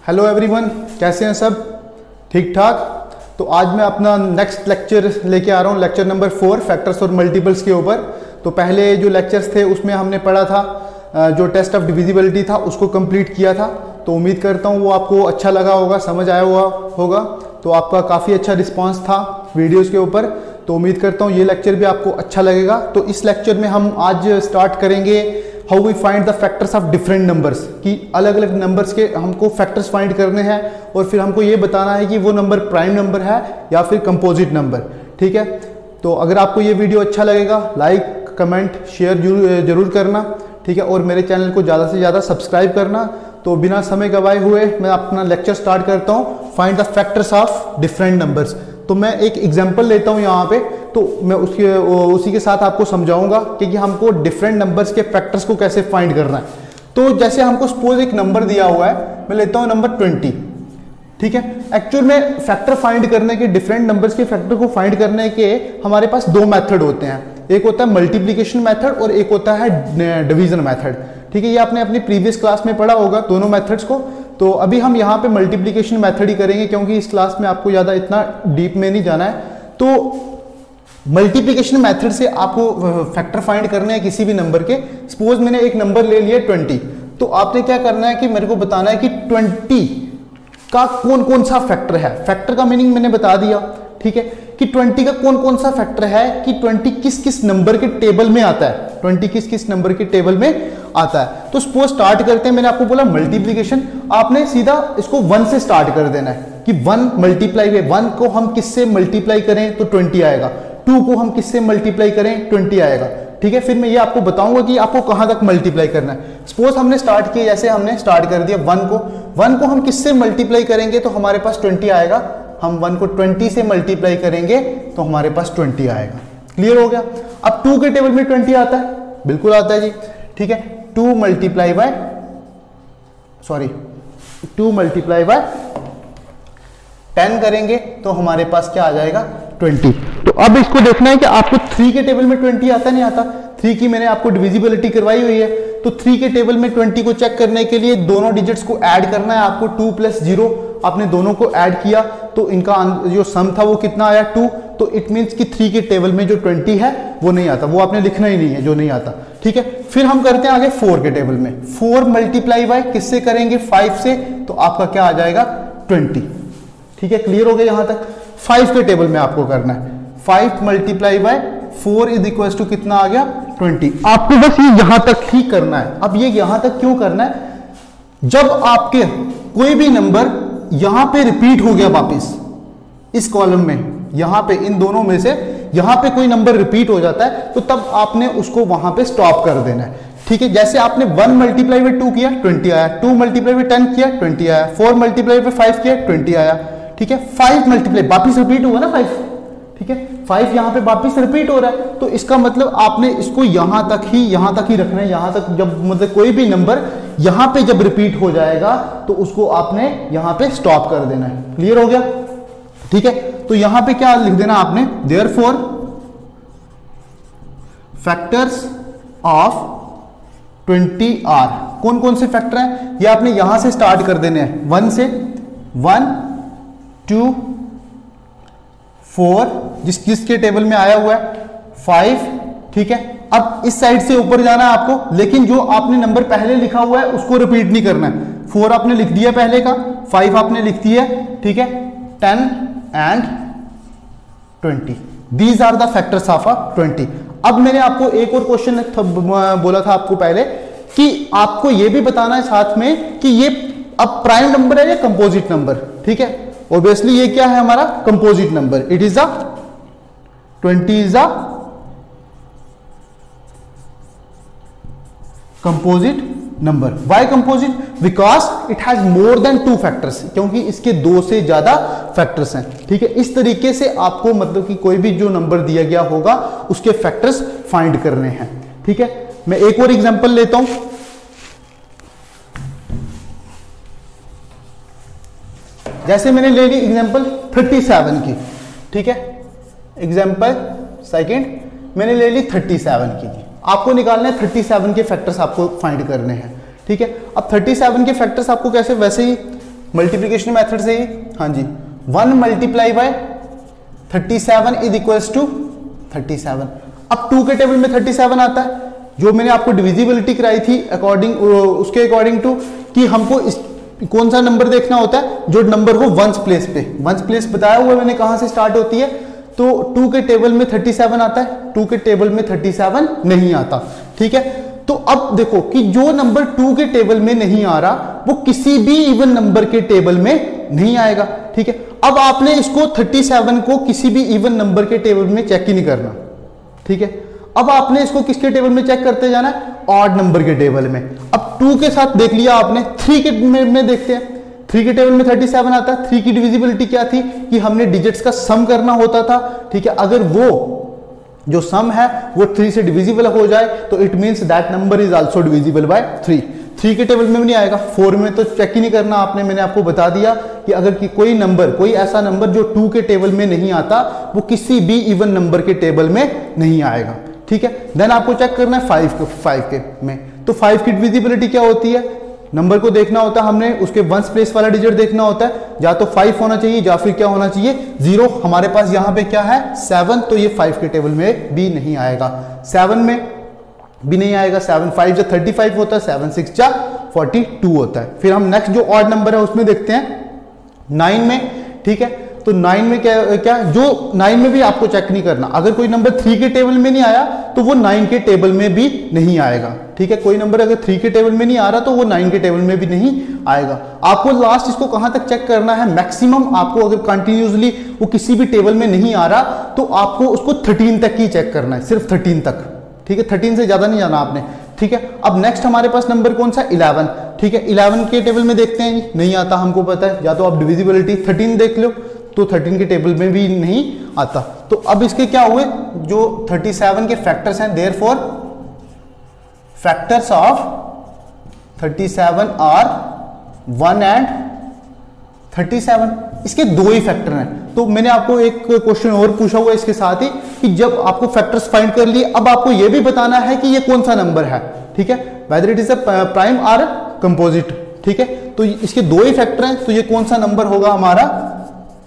Hello everyone, कैसे हैं सब? ठीक ठाक। तो आज मैं अपना नेक्स्ट लेक्चर लेके आ रहा हूँ, लेक्चर नंबर 4 फैक्टर्स और मल्टीपल्स के ऊपर। तो पहले जो लेक्चर्स थे उसमें हमने पढ़ा था जो टेस्ट ऑफ डिविजिबिलिटी था उसको कंप्लीट किया था। तो उम्मीद करता हूँ वो आपको अच्छा लगा होगा, समझ आया हुआ होगा। तो आपका काफ़ी अच्छा रिस्पांस था वीडियोज़ के ऊपर। तो उम्मीद करता हूँ ये लेक्चर भी आपको अच्छा लगेगा। तो इस लेक्चर में हम आज स्टार्ट करेंगे how we find the factors of different numbers, कि अलग अलग नंबर्स के हमको फैक्टर्स फाइंड करने हैं और फिर हमको ये बताना है कि वो नंबर प्राइम नंबर है या फिर कंपोजिट नंबर। ठीक है, तो अगर आपको ये वीडियो अच्छा लगेगा लाइक कमेंट शेयर जरूर करना। ठीक है, और मेरे चैनल को ज़्यादा से ज़्यादा सब्सक्राइब करना। तो बिना समय गवाए हुए मैं अपना लेक्चर स्टार्ट करता हूँ, find the factors of different numbers. तो मैं एक एग्जांपल लेता हूँ यहाँ पे, तो मैं उसी के साथ आपको समझाऊंगा कि हमको डिफरेंट नंबर्स के फैक्टर्स को कैसे फाइंड करना है। तो जैसे हमको सपोज एक नंबर दिया हुआ है, मैं लेता हूँ नंबर 20। ठीक है, एक्चुअल में फैक्टर फाइंड करने के, डिफरेंट नंबर्स के फैक्टर को फाइंड करने के हमारे पास दो मेथड होते हैं। एक होता है मल्टीप्लीकेशन मेथड और एक होता है डिवीजन मेथड। ठीक है, ये आपने अपनी प्रीवियस क्लास में पढ़ा होगा दोनों मेथड्स को। तो अभी हम यहाँ पे मल्टीप्लीकेशन मेथड ही करेंगे क्योंकि इस क्लास में आपको ज़्यादा इतना डीप में नहीं जाना है। तो मल्टीप्लिकेशन मेथड से आपको फैक्टर फाइंड करने हैं किसी भी नंबर के। सपोज मैंने एक नंबर ले लिया 20, तो आपने क्या करना है कि मेरे को बताना है कि 20 का कौन कौन सा फैक्टर है। फैक्टर का मीनिंग मैंने बता दिया। ठीक है, कि 20 का कौन कौन सा फैक्टर है, कि 20 किस किस नंबर के टेबल में आता है, 20 किस किस नंबर के टेबल में आता है। तो सपोज स्टार्ट करते हैं, मैंने आपको बोला मल्टीप्लिकेशन, आपने सीधा इसको 1 से स्टार्ट कर देना है कि 1 मल्टीप्लाई में 1 को हम किससे मल्टीप्लाई करें तो 20 आएगा, 2 को हम किससे मल्टीप्लाई करें 20 आएगा। ठीक है, फिर मैं ये आपको बताऊंगा कि आपको कहां तक मल्टीप्लाई करना है। सपोज हमने स्टार्ट किया, जैसे हमने स्टार्ट कर दिया 1 को हम किससे मल्टीप्लाई करेंगे तो हमारे पास 20 आएगा। हम 1 को 20 से मल्टीप्लाई करेंगे तो हमारे पास 20 आएगा। क्लियर हो गया? अब 2 के टेबल में 20 आता है, बिल्कुल आता है जी। ठीक है, 2 मल्टीप्लाई बाय 10 करेंगे तो हमारे पास क्या आ जाएगा 20। तो अब इसको देखना है कि आपको 3 के टेबल में 20 आता नहीं आता। 3 की मैंने आपको डिविजिबिलिटी करवाई हुई है, तो 3 के टेबल में 20 को चेक करने के लिए दोनों डिजिट्स को ऐड करना है आपको। 2 + 0 आपने दोनों को ऐड किया तो इनका जो सम था वो कितना आया 2। तो इट मीन्स कि 3 के टेबल में जो 20 है वो नहीं आता, वो आपने लिखना ही नहीं है जो नहीं आता। ठीक है, फिर हम करते हैं आगे 4 के टेबल में। 4 मल्टीप्लाई बाय किससे करेंगे 5 से, तो आपका क्या आ जाएगा 20। ठीक है, क्लियर हो गया यहां तक? 5 के टेबल में आपको करना है 5 multiply by 4 is equal to कितना आ गया 20। आपको बस ये यहां तक ही करना है। अब ये यहां तक क्यों करना है? जब आपके कोई भी नंबर यहां पे रिपीट हो गया वापिस इस कॉलम में, यहां पे इन दोनों में से यहां पे कोई नंबर रिपीट हो जाता है तो तब आपने उसको वहां पे स्टॉप कर देना है। ठीक है, जैसे आपने 1 मल्टीप्लाई बाय 2 किया 20 आया, 2 मल्टीप्लाई बाय 10 किया 20 आया, 4 मल्टीप्लाई बाय 5 किया 20 आया। ठीक है, 5 मल्टीप्लाई वापिस रिपीट हुआ ना 5। ठीक है, 5 यहां पे वापिस रिपीट हो रहा है, तो इसका मतलब आपने इसको यहां तक ही रखना है। यहां तक जब मतलब कोई भी नंबर यहां पे जब रिपीट हो जाएगा तो उसको आपने यहां पे स्टॉप कर देना है। क्लियर हो गया? ठीक है, तो यहां पे क्या लिख देना आपने, देयरफॉर फैक्टर्स ऑफ 20 आर। कौन कौन से फैक्टर हैं ये आपने यहां से स्टार्ट कर देने हैं 1 से। 1 2 4 जिसके टेबल में आया हुआ है 5। ठीक है, अब इस साइड से ऊपर जाना है आपको, लेकिन जो आपने नंबर पहले लिखा हुआ है उसको रिपीट नहीं करना है। 4 आपने लिख दिया पहले का, 5 आपने लिख दिया। ठीक है, 10 and 20 these are the factors of 20। अब मैंने आपको एक और क्वेश्चन बोला था आपको पहले कि आपको यह भी बताना है साथ में कि ये अब प्राइम नंबर है या कंपोजिट नंबर। ठीक है, ऑब्वियसली ये क्या है हमारा composite number. It is 20 is a composite number. Why composite? Because it has more than 2 factors, क्योंकि इसके 2 से ज्यादा फैक्टर्स हैं। ठीक है, इस तरीके से आपको मतलब कि कोई भी जो नंबर दिया गया होगा उसके फैक्टर्स फाइंड करने हैं। ठीक है, मैं एक और एग्जांपल लेता हूं। जैसे मैंने ले ली एग्जांपल 37 की। ठीक है, एग्जांपल सेकंड मैंने ले ली 37 की। आपको निकालना है 37 के फैक्टर्स आपको फाइंड करने हैं। ठीक है, अब 37 के फैक्टर्स आपको कैसे, वैसे ही मल्टीप्लीकेशन मेथड से ही, हाँ जी, 1 multiply by 37 is equals to 37। अब 2 के टेबल में 37 आता है, जो मैंने आपको डिविजिबिलिटी कराई थी अकॉर्डिंग, उसके अकॉर्डिंग टू कि हमको इस कौन सा नंबर देखना होता है जो नंबर हो वंस प्लेस पे। वंस प्लेस बताया हुआ मैंने कहां से स्टार्ट होती है, तो 2 के टेबल में 37 आता है, 2 के टेबल में 37 नहीं आता, ठीक है। तो अब देखो कि जो नंबर 2 के टेबल में नहीं आ रहा वो किसी भी इवन नंबर के टेबल में नहीं आएगा, ठीक है। अब आपने इसको 37 को किसी भी इवन नंबर के टेबल में चेक ही नहीं करना, ठीक है। अब आपने इसको किसके टेबल में चेक करते जाना है, ऑड नंबर के टेबल में। अब 2 के साथ देख लिया आपने, 3 के में देखते हैं। 3 के टेबल में 37 आता है। 3 की डिविजिबिलिटी क्या थी कि हमने डिजिट्स का सम करना होता था, ठीक है। अगर वो जो सम है वो 3 से डिविजिबल हो जाए तो it means that number is also divisible by 3। 3 के टेबल में भी नहीं आएगा, 4 में तो चेक ही नहीं करना आपने, मैंने आपको बता दिया कि अगर कि कोई नंबर, कोई ऐसा नंबर जो 2 के टेबल में नहीं आता वो किसी भी इवन नंबर के टेबल में नहीं आएगा, ठीक है। देन आपको चेक करना है 5 के में, तो 5 की डिविजिबिलिटी क्या होती है, नंबर को देखना होता है हमने, उसके वंस प्लेस वाला डिजिट देखना होता है, या तो 5 होना चाहिए या फिर क्या होना चाहिए 0। हमारे पास यहां पे क्या है 7, तो ये 5 के टेबल में भी नहीं आएगा, 7 में भी नहीं आएगा। 7 5 जा 35 होता है, 7 6 जा 42 होता है। फिर हम नेक्स्ट जो ऑड नंबर है उसमें देखते हैं 9 में, ठीक है। तो 9 में क्या जो 9 में भी आपको चेक नहीं करना, अगर कोई नंबर 3 के टेबल में नहीं आया तो वो 9 के टेबल में भी नहीं आएगा, ठीक है। कोई नंबर अगर 3 के टेबल में नहीं आ रहा तो वो 9 के टेबल में भी नहीं आएगा। आपको लास्ट इसको कहां तक चेक करना है, मैक्सिमम आपको अगर कंटिन्यूसली वो किसी भी टेबल में नहीं आ रहा तो आपको उसको 13 तक ही चेक करना है, सिर्फ 13 तक, ठीक है। 13 से ज्यादा नहीं जाना आपने, ठीक है। अब नेक्स्ट हमारे पास नंबर कौन सा 11, ठीक है। 11 के टेबल में देखते हैं, नहीं आता हमको पता है, या तो आप डिविजिबिलिटी 13 देख लो तो 13 के टेबल में भी नहीं आता। तो अब इसके क्या हुए, जो 37 के फैक्टर्स हैं, therefore factors of 37 are 1 and 37, इसके 2 ही फैक्टर हैं। तो मैंने आपको एक क्वेश्चन और पूछा हुआ है इसके साथ ही कि जब आपको फैक्टर्स फाइंड कर लिए, अब आपको यह भी बताना है कि ये कौन सा नंबर है, ठीक है, whether it is a prime और कंपोजिट, ठीक है। तो इसके 2 ही फैक्टर हैं, तो ये कौन सा नंबर होगा हमारा,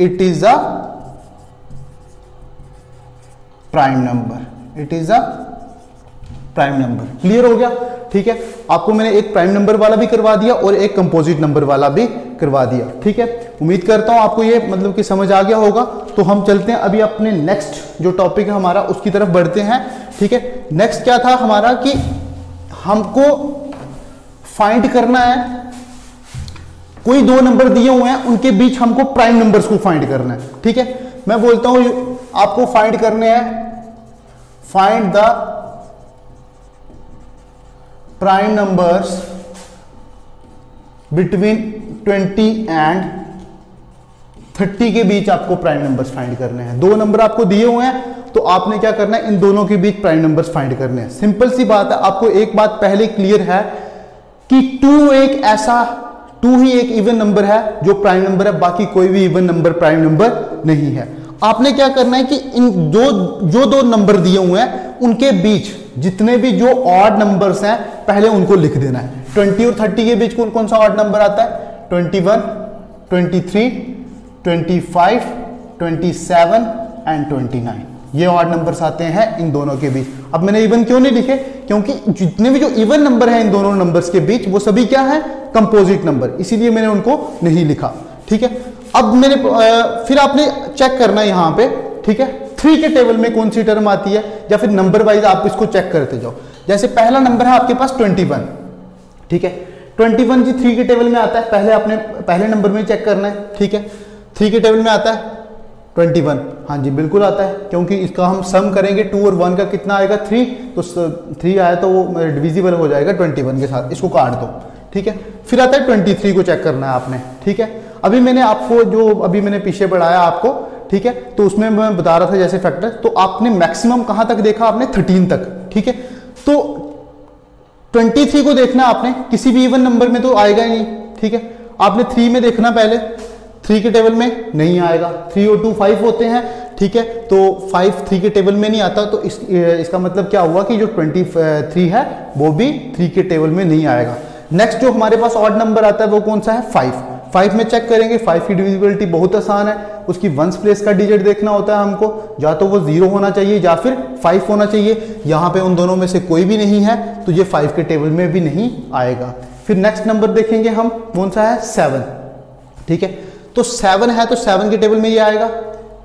it is a prime number, it is a prime number. Clear हो गया, ठीक है। आपको मैंने एक प्राइम नंबर वाला भी करवा दिया और एक कंपोजिट नंबर वाला भी करवा दिया, ठीक है। उम्मीद करता हूं आपको ये मतलब कि समझ आ गया होगा। तो हम चलते हैं अभी अपने नेक्स्ट जो टॉपिक है हमारा उसकी तरफ बढ़ते हैं, ठीक है। नेक्स्ट क्या था हमारा कि हमको फाइंड करना है, कोई 2 नंबर दिए हुए हैं उनके बीच हमको प्राइम नंबर्स को फाइंड करना है, ठीक है। मैं बोलता हूं आपको फाइंड करने हैं, find the prime numbers between 20 and 30 के बीच आपको प्राइम नंबर्स फाइंड करने हैं। 2 नंबर आपको दिए हुए हैं तो आपने क्या करना है, इन दोनों के बीच प्राइम नंबर्स फाइंड करने हैं। सिंपल सी बात है, आपको एक बात पहले क्लियर है कि 2 ही एक इवन नंबर है जो प्राइम नंबर है, बाकी कोई भी इवन नंबर प्राइम नंबर नहीं है। आपने क्या करना है कि इन जो 2 नंबर दिए हुए हैं उनके बीच जितने भी जो ऑड नंबर्स हैं पहले उनको लिख देना है। 20 और 30 के बीच कौन सा ऑड नंबर आता है, 21, 23, 25, 27 एंड 29, ये ऑड नंबर्स आते हैं इन दोनों के बीच। अब मैंने इवन क्यों नहीं लिखे, क्योंकि जितने भी जो इवन नंबर है इन दोनों नंबर्स के बीच वो सभी क्या है, कंपोजिट नंबर, इसीलिए मैंने उनको नहीं लिखा, ठीक है। अब मैंने फिर आपने चेक करना है यहां पे, ठीक है, 3 के टेबल में कौन सी टर्म आती है, या फिर नंबर वाइज आप इसको चेक करते जाओ। जैसे पहला नंबर है आपके पास 21, ठीक है, 21 जी 3 के टेबल में आता है, पहले आपने पहले नंबर में चेक करना है, ठीक है। 3 के टेबल में आता है 21, हाँ जी बिल्कुल आता है, क्योंकि इसका हम सम करेंगे 2 और 1 का कितना आएगा 3, तो 3 आया तो वो डिविजिबल हो जाएगा 21 के साथ, इसको काट दो, ठीक है। फिर आता है 23 को चेक करना है आपने, ठीक है। अभी मैंने आपको जो अभी मैंने पीछे पढ़ाया आपको, ठीक है, तो उसमें मैं बता रहा था जैसे फैक्टर, तो आपने मैक्सिमम कहां तक देखा, आपने 13 तक, ठीक है। तो 23 को देखना आपने, किसी भी इवन नंबर में तो आएगा ही नहीं, ठीक है। आपने 3 में देखना, पहले 3 के टेबल में नहीं आएगा, 3 और 2 5 होते हैं, ठीक है। तो 5 3 के टेबल में नहीं आता, तो इसका मतलब क्या हुआ कि जो 23 है वो भी 3 के टेबल में नहीं आएगा। नेक्स्ट जो हमारे पास ऑड नंबर आता है वो कौन सा है, 5। 5 में चेक करेंगे, 5 की डिविजिबिलिटी बहुत आसान है, उसकी वंस प्लेस का डिजिट देखना होता है हमको, या तो वो 0 होना चाहिए या फिर 5 होना चाहिए। यहाँ पे उन दोनों में से कोई भी नहीं है तो ये 5 के टेबल में भी नहीं आएगा। फिर नेक्स्ट नंबर देखेंगे हम, कौन सा है, 7। ठीक है, तो 7 है तो 7 के टेबल में ये आएगा,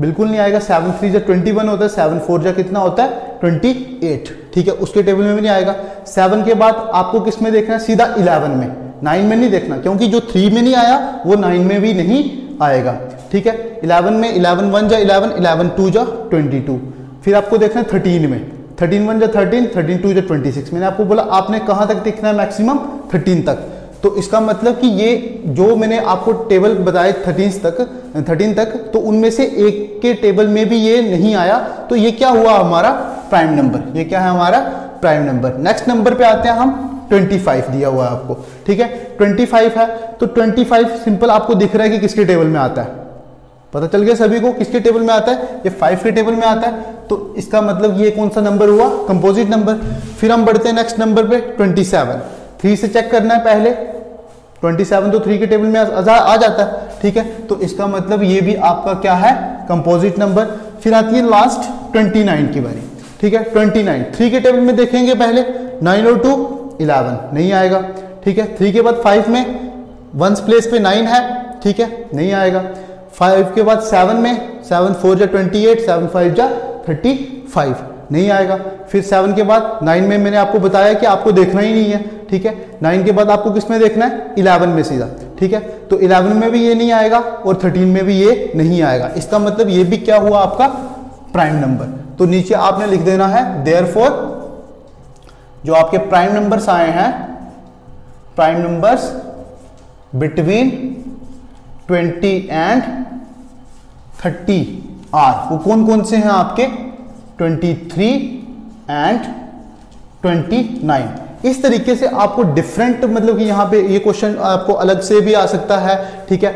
बिल्कुल नहीं आएगा। 7 3 जा 21 होता है, 7 4 जा कितना होता है, 28। ठीक है, उसके टेबल में भी नहीं आएगा। 7 के बाद आपको किस में देखना है, सीधा 11 में, 9 में नहीं देखना, क्योंकि जो 3 में नहीं आया वो 9 में भी नहीं आएगा। ठीक है, 11 में 11 1 जा 11, 11 2 जा 22। फिर आपको देखना है 13 में, 13 1 जा 13, 13 2 जा 26। मैंने आपको बोला आपने कहाँ तक देखना है, मैक्सिमम 13 तक। तो इसका मतलब कि ये जो मैंने आपको टेबल बताए 13 तक, तो उनमें से एक के टेबल में भी ये नहीं आया, तो ये क्या हुआ, हमारा प्राइम नंबर। ये क्या है, हमारा प्राइम नंबर। नेक्स्ट नंबर पे आते हैं हम, 25 दिया हुआ है आपको। ठीक है, 25 है तो 25 सिंपल आपको दिख रहा है कि किसके टेबल में आता है, पता चल गया सभी को किसके टेबल में आता है, ये 5 के टेबल में आता है। तो इसका मतलब ये कौन सा नंबर हुआ, कंपोजिट नंबर। फिर हम बढ़ते हैं नेक्स्ट नंबर पे, 27। 3 से चेक करना है पहले, 27 तो 3 के टेबल में आ जाता है। ठीक है, तो इसका मतलब ये भी आपका क्या है, कंपोजिट नंबर। फिर आती है लास्ट 29 की बारी। ठीक है, 29 3 के टेबल में देखेंगे पहले, 9 और 2 11, नहीं आएगा। ठीक है, 3 के बाद 5 में वंस प्लेस पे 9 है, ठीक है, नहीं आएगा। 5 के बाद 7 में, 7 4 जा 28, 7 5 जा 35, नहीं आएगा। फिर 7 के बाद 9 में मैंने आपको बताया कि आपको देखना ही नहीं है। ठीक है, 9 के बाद आपको किस में देखना है, 11 में सीधा। ठीक है, तो 11 में भी ये नहीं आएगा और 13 में भी ये नहीं आएगा। इसका मतलब ये भी क्या हुआ, आपका प्राइम नंबर। तो नीचे आपने लिख देना है देयरफॉर जो आपके प्राइम नंबर्स आए हैं, prime numbers between 20 and 30 are, वो कौन कौन से हैं आपके, 23 एंड 29। इस तरीके से आपको डिफरेंट, मतलब कि यहाँ पे ये क्वेश्चन आपको अलग से भी आ सकता है। ठीक है,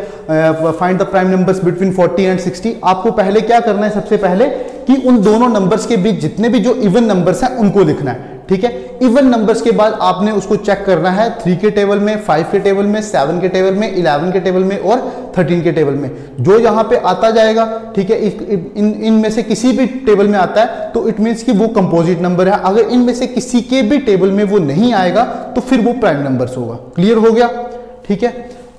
find the prime numbers between 40 and 60। आपको पहले क्या करना है, सबसे पहले कि उन दोनों नंबर्स के बीच जितने भी जो इवन नंबर्स हैं उनको लिखना है। ठीक है, इवन नंबर्स के बाद आपने उसको चेक करना है 3 के टेबल में, 5 के टेबल में, 7 के टेबल में, 11 के टेबल में और 13 के टेबल में। जो यहाँ पे आता जाएगा, ठीक है, इनमें से किसी भी टेबल में आता है तो इट मीन्स कि वो कंपोजिट नंबर है। अगर इनमें से किसी के भी टेबल में वो नहीं आएगा तो फिर वो प्राइम नंबर्स होगा। क्लियर हो गया? ठीक है,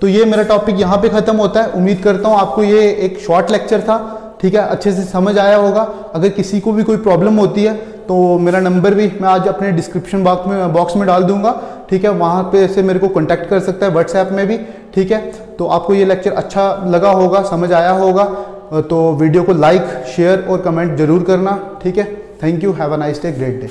तो ये मेरा टॉपिक यहाँ पे खत्म होता है। उम्मीद करता हूँ आपको ये एक शॉर्ट लेक्चर था, ठीक है, अच्छे से समझ आया होगा। अगर किसी को भी कोई प्रॉब्लम होती है तो मेरा नंबर भी मैं आज अपने डिस्क्रिप्शन बॉक्स में डाल दूंगा। ठीक है, वहाँ पे से मेरे को कांटेक्ट कर सकता है, व्हाट्सएप में भी। ठीक है, तो आपको ये लेक्चर अच्छा लगा होगा, समझ आया होगा, तो वीडियो को लाइक, शेयर और कमेंट जरूर करना। ठीक है, thank you, have a nice day, great day.